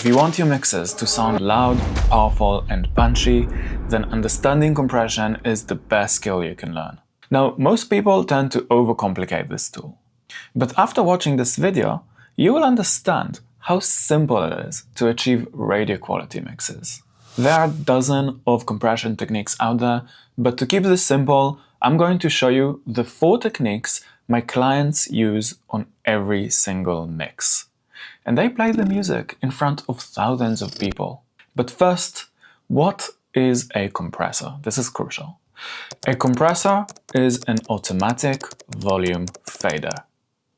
If you want your mixes to sound loud, powerful and punchy, then understanding compression is the best skill you can learn. Now, most people tend to overcomplicate this tool. But after watching this video, you will understand how simple it is to achieve radio quality mixes. There are dozens of compression techniques out there, but to keep this simple, I'm going to show you the 4 techniques my clients use on every single mix. And they play the music in front of thousands of people. But first, what is a compressor? This is crucial. A compressor is an automatic volume fader.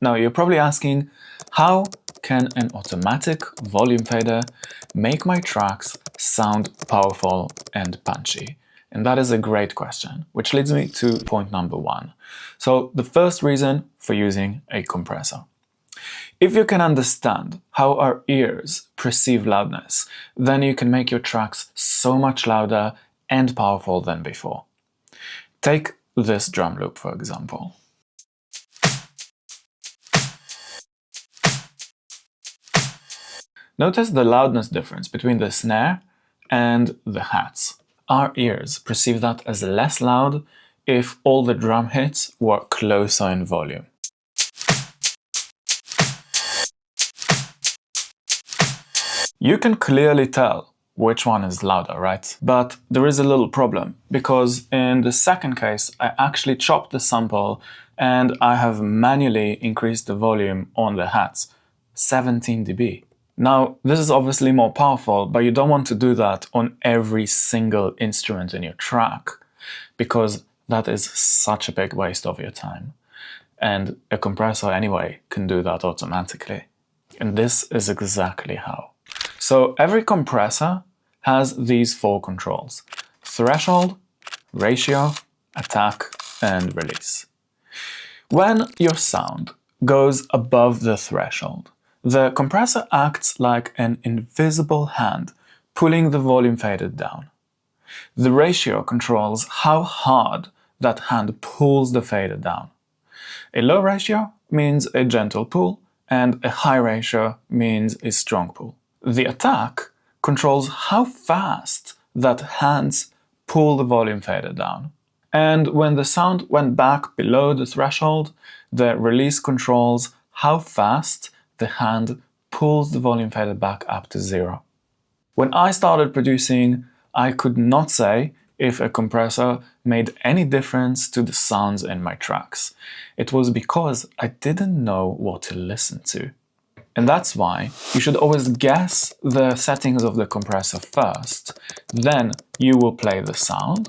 Now you're probably asking, how can an automatic volume fader make my tracks sound powerful and punchy? And that is a great question, which leads me to point number 1. So the first reason for using a compressor. If you can understand how our ears perceive loudness, then you can make your tracks so much louder and powerful than before. Take this drum loop, for example. Notice the loudness difference between the snare and the hats. Our ears perceive that as less loud if all the drum hits were closer in volume. You can clearly tell which one is louder, right? But there is a little problem, because in the second case, I actually chopped the sample and I have manually increased the volume on the hats, 17 dB. Now, this is obviously more powerful, but you don't want to do that on every single instrument in your track, because that is such a big waste of your time. And a compressor anyway can do that automatically. And this is exactly how. So every compressor has these 4 controls: threshold, ratio, attack, and release. When your sound goes above the threshold, the compressor acts like an invisible hand pulling the volume fader down. The ratio controls how hard that hand pulls the fader down. A low ratio means a gentle pull, and a high ratio means a strong pull. The attack controls how fast that hands pull the volume fader down. And when the sound went back below the threshold, the release controls how fast the hand pulls the volume fader back up to 0. When I started producing, I could not say if a compressor made any difference to the sounds in my tracks. It was because I didn't know what to listen to. And that's why you should always guess the settings of the compressor first. Then you will play the sound.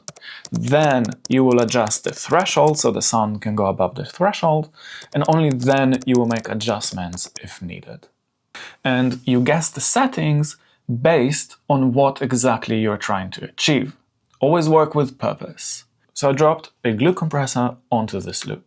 Then you will adjust the threshold so the sound can go above the threshold. And only then you will make adjustments if needed. And you guess the settings based on what exactly you're trying to achieve. Always work with purpose. So I dropped a glue compressor onto this loop.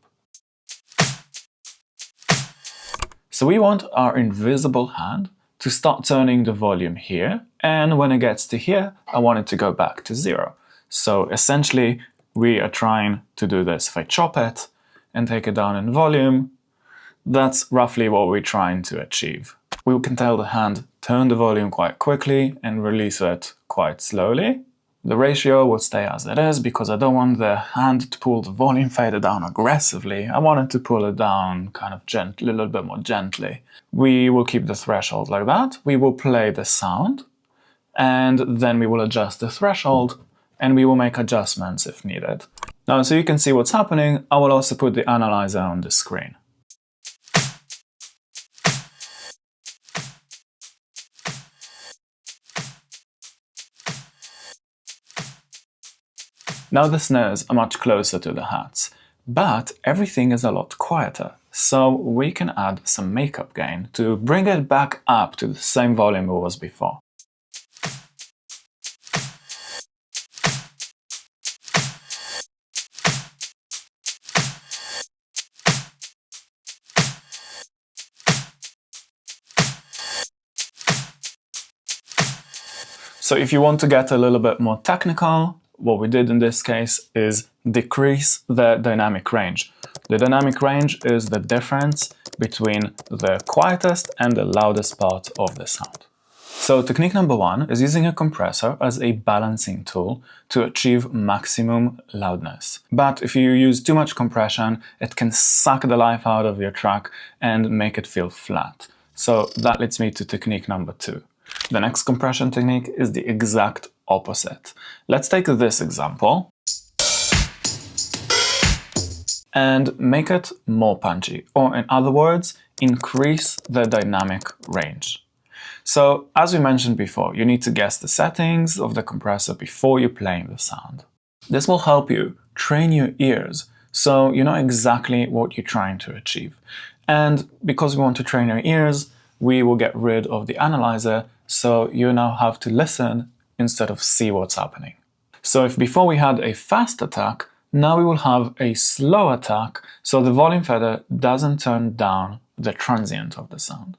So we want our invisible hand to start turning the volume here, and when it gets to here, I want it to go back to 0. So essentially, we are trying to do this. If I chop it and take it down in volume, that's roughly what we're trying to achieve. We can tell the hand turn the volume quite quickly and release it quite slowly. The ratio will stay as it is because I don't want the hand to pull the volume fader down aggressively. I want it to pull it down kind of gently, a little bit more gently. We will keep the threshold like that. We will play the sound, and then we will adjust the threshold, and we will make adjustments if needed. Now, so you can see what's happening, I will also put the analyzer on the screen. Now the snares are much closer to the hats, but everything is a lot quieter, so we can add some makeup gain to bring it back up to the same volume it was before. So if you want to get a little bit more technical, what we did in this case is decrease the dynamic range. The dynamic range is the difference between the quietest and the loudest part of the sound. So technique number one is using a compressor as a balancing tool to achieve maximum loudness. But if you use too much compression, it can suck the life out of your track and make it feel flat. So that leads me to technique number two. The next compression technique is the exact opposite. Let's take this example and make it more punchy, or in other words, increase the dynamic range. So, as we mentioned before, you need to guess the settings of the compressor before you're playing the sound. This will help you train your ears so you know exactly what you're trying to achieve. And because we want to train our ears, we will get rid of the analyzer, so you now have to listen instead of see what's happening. So if before we had a fast attack, now we will have a slow attack, so the volume fader doesn't turn down the transient of the sound.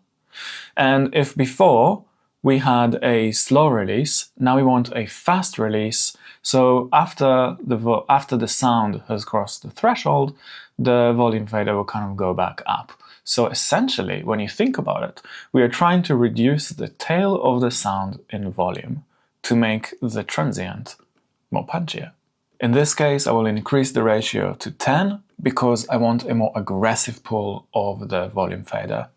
And if before we had a slow release, now we want a fast release. So after the sound has crossed the threshold, the volume fader will kind of go back up. So essentially, when you think about it, we are trying to reduce the tail of the sound in volume to make the transient more punchier. In this case, I will increase the ratio to 10 because I want a more aggressive pull of the volume fader.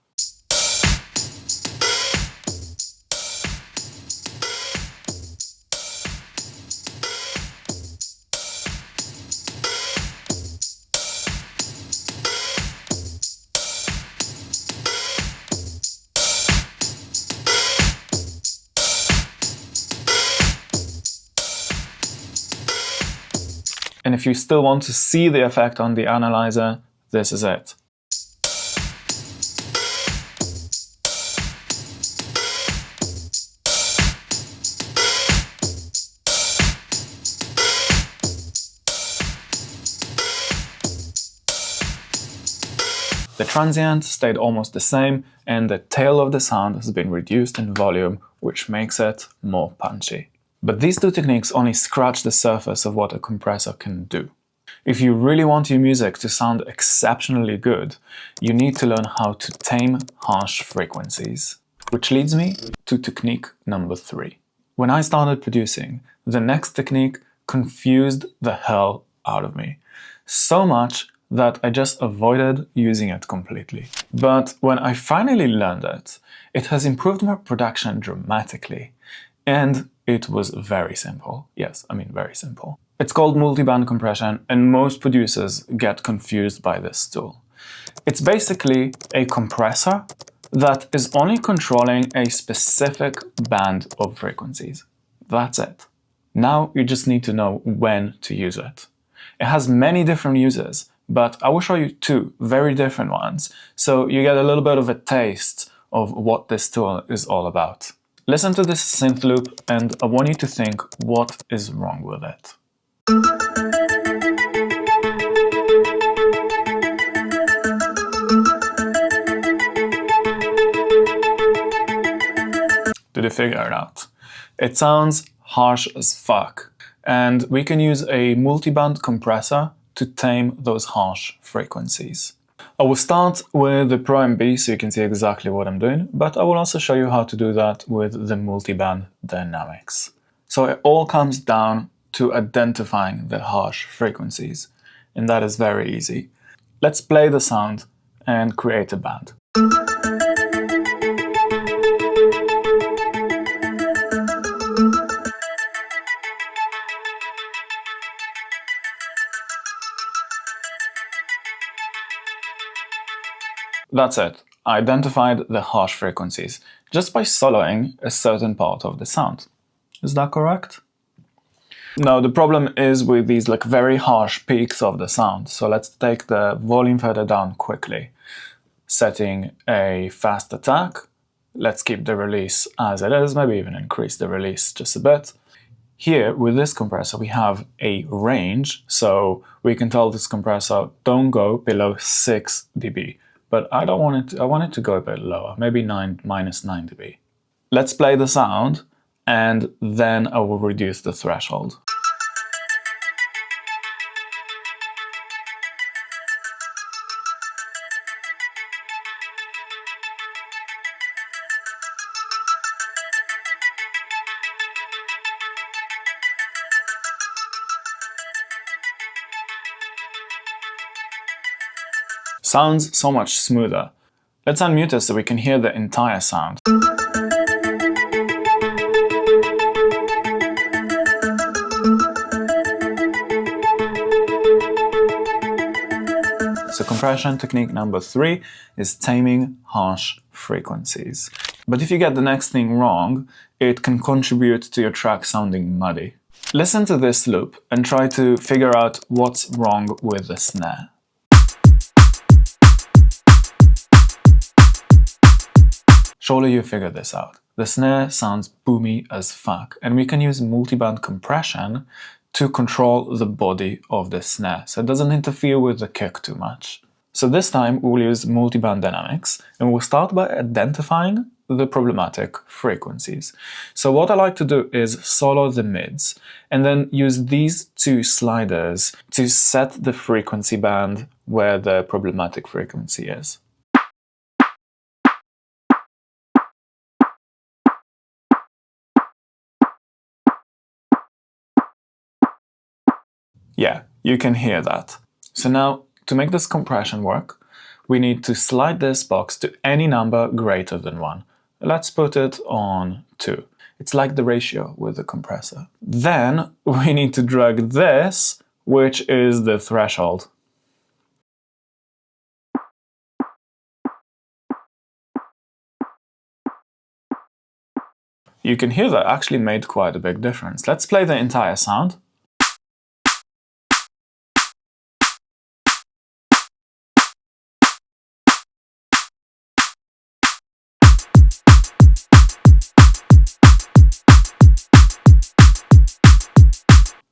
And if you still want to see the effect on the analyzer, this is it. The transient stayed almost the same, and the tail of the sound has been reduced in volume, which makes it more punchy. But these two techniques only scratch the surface of what a compressor can do. If you really want your music to sound exceptionally good, you need to learn how to tame harsh frequencies. Which leads me to technique number 3. When I started producing, the next technique confused the hell out of me. So much that I just avoided using it completely. But when I finally learned it, it has improved my production dramatically. And it was very simple. Yes, I mean very simple. It's called multiband compression, and most producers get confused by this tool. It's basically a compressor that is only controlling a specific band of frequencies. That's it. Now you just need to know when to use it. It has many different uses, but I will show you 2 very different ones, so you get a little bit of a taste of what this tool is all about. Listen to this synth loop, and I want you to think what is wrong with it. Did you figure it out? It sounds harsh as fuck, and we can use a multiband compressor to tame those harsh frequencies. I will start with the Pro MB so you can see exactly what I'm doing, but I will also show you how to do that with the multiband dynamics. So it all comes down to identifying the harsh frequencies, and that is very easy. Let's play the sound and create a band. That's it. I identified the harsh frequencies just by soloing a certain part of the sound. Is that correct? No, the problem is with these very harsh peaks of the sound. So let's take the volume fader down quickly. Setting a fast attack. Let's keep the release as it is, maybe even increase the release just a bit. Here, with this compressor, we have a range, so we can tell this compressor don't go below 6 dB. But I don't want it. I want it to go a bit lower, maybe minus 9 dB. Let's play the sound, and then I will reduce the threshold. Sounds so much smoother. Let's unmute it so we can hear the entire sound. So compression technique number 3 is taming harsh frequencies. But if you get the next thing wrong, it can contribute to your track sounding muddy. Listen to this loop and try to figure out what's wrong with the snare. Surely you figured this out. The snare sounds boomy as fuck, and we can use multiband compression to control the body of the snare, so it doesn't interfere with the kick too much. So this time we'll use multiband dynamics, and we'll start by identifying the problematic frequencies. So what I like to do is solo the mids, and then use these two sliders to set the frequency band where the problematic frequency is. Yeah, you can hear that. So now, to make this compression work, we need to slide this box to any number greater than 1. Let's put it on 2. It's like the ratio with the compressor. Then we need to drag this, which is the threshold. You can hear that actually made quite a big difference. Let's play the entire sound.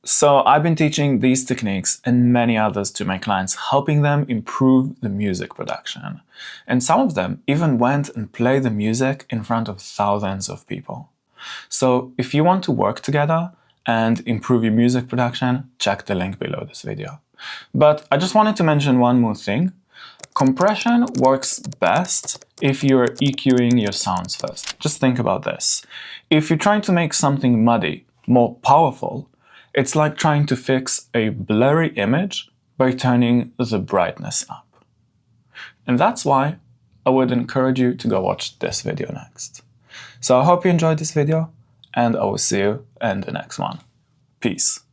So I've been teaching these techniques and many others to my clients, helping them improve the music production. And some of them even went and played the music in front of thousands of people. So if you want to work together and improve your music production, check the link below this video. But I just wanted to mention one more thing. Compression works best if you're EQing your sounds first. Just think about this. If you're trying to make something muddy more powerful, it's like trying to fix a blurry image by turning the brightness up. And that's why I would encourage you to go watch this video next. So I hope you enjoyed this video, and I will see you in the next one. Peace.